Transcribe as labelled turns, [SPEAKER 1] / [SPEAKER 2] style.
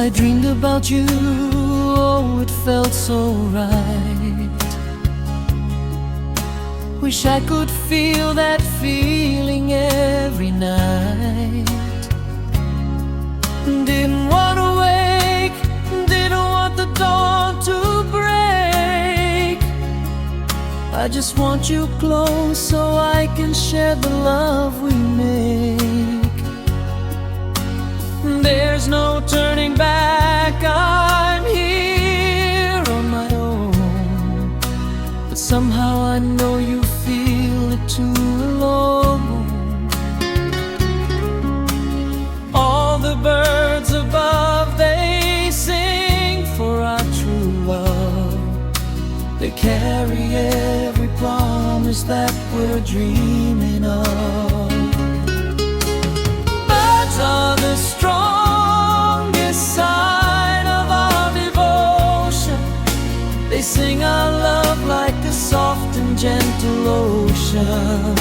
[SPEAKER 1] I dreamed about you, oh, it felt so right. Wish I could feel that feeling every night. Didn't want to wake, didn't want the dawn to break. I just want you close so I can share the love we make. There's no turning back, I'm here on my own. But somehow I know you feel it too alone. All the birds above, they sing for our true love. They carry every promise that we're dreaming of. Birds are the strongest sign of our devotion. They sing our love like a soft and gentle ocean.